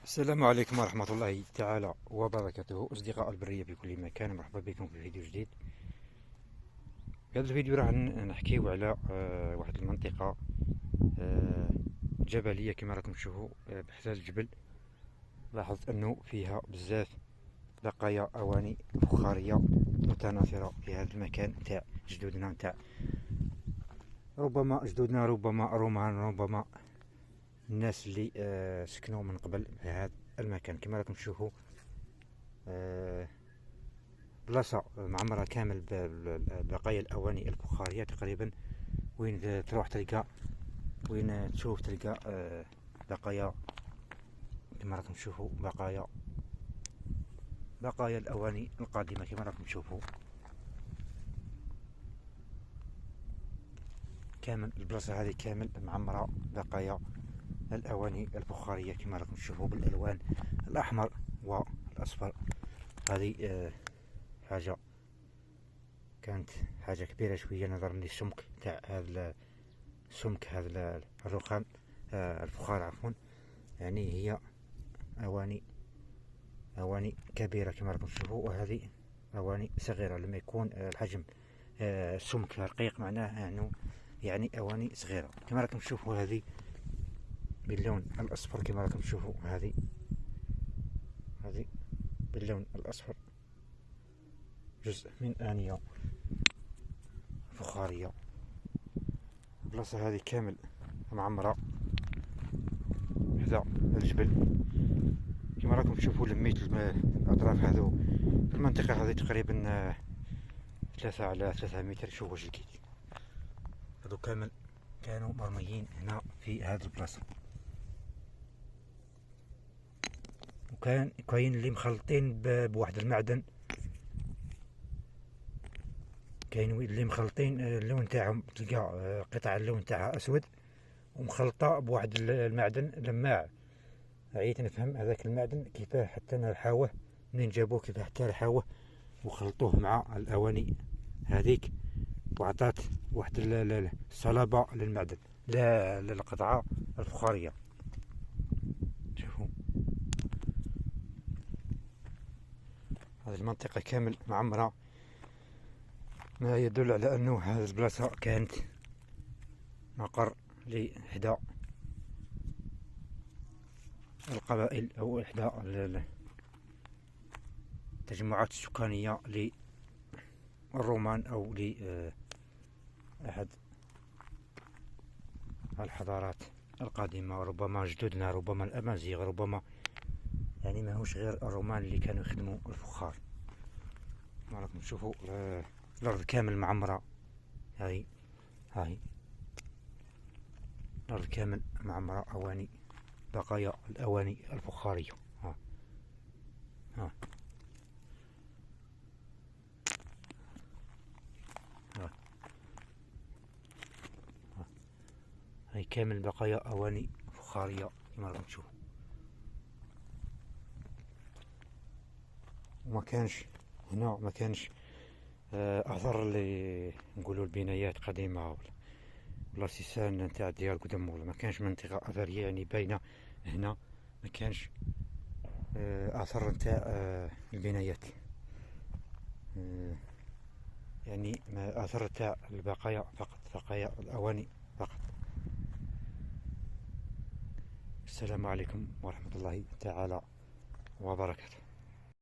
السلام عليكم ورحمة الله تعالى وبركاته. أصدقاء البرية في كل مكان، مرحبا بكم في فيديو جديد. في هذا الفيديو راح نحكيو على واحد المنطقة جبلية كما راكم تشوفوا بحذا الجبل. لاحظت أنه فيها بزاف بقايا أواني فخارية متناثرة في هذا المكان تاع جدودنا، تاع ربما جدودنا، ربما رومان، ربما الناس اللي سكنوا من قبل في هذا المكان. كما راكم تشوفوا بلاصة معمرة كامل ببقايا الأواني الفخارية تقريبا. وين تروح تلقى، وين تشوف تلقى بقايا، كما راكم تشوفوا بقايا الأواني القادمة. كما راكم تشوفوا كامل البلاصة هذه كامل معمرة بقايا الأواني الفخارية، كما راكم تشوفوا بالألوان الأحمر والأصفر. هذه حاجة كانت حاجة كبيرة شوية نظرا للسمك تاع هذا السمك، هذا الرخام الفخار عفوا. يعني هي أواني كبيرة كما راكم تشوفوا، وهذه أواني صغيرة. لما يكون الحجم السمك رقيق معناه أنه يعني أواني صغيرة. كما راكم تشوفوا هذه باللون الأصفر، كما راكم تشوفوا هذه باللون الأصفر جزء من آنية فخارية. البلاصة هذه كامل معمرة حدا الجبل. كما راكم تشوفوا لميت الأطراف هذو في المنطقة هذه تقريبا 3 على 3 متر. شوفوا واش لقيت، هذو كامل كانوا مرميين هنا في هذه البلاصة، وكاين اللي مخلطين بواحد المعدن، كاين اللي مخلطين اللون تاعهم، تلقى قطع اللون تاعها اسود ومخلطه بواحد المعدن لماع. عييت نفهم هذاك المعدن كيفاه حتى نرحاوه، منين جابوه كيفاه حتى رحاوه وخلطوه مع الاواني هذيك، وعطات واحد الصلابه للمعدن، لا للقطعه الفخاريه. شوفوا هذه المنطقه كامل معمره، ما يدل على أنه هذه البلاصة كانت مقر لإحدى القبائل أو إحدى التجمعات السكانية للرومان أو لأحد الحضارات القادمة، ربما جدودنا، ربما الأمازيغ، ربما يعني ماهوش غير الرومان اللي كانوا يخدموا الفخار. ما راكم تشوفوا الأرض كامل معمرة، هاي الأرض كامل معمرة أواني، بقايا الأواني الفخارية. ها هاي كامل بقايا أواني فخارية كما راكم تشوفوا. وما كانش هنا، ما كانش أثر اللي نقولوا البنايات قديمة ولا سيسان نتاع ديال قدم، ولا ما كانش منطقة أثرية يعني باينة هنا. ما كانش أثر نتاع البنايات، يعني أثر تاع البقايا فقط، بقايا الأواني فقط. السلام عليكم ورحمة الله تعالى وبركاته.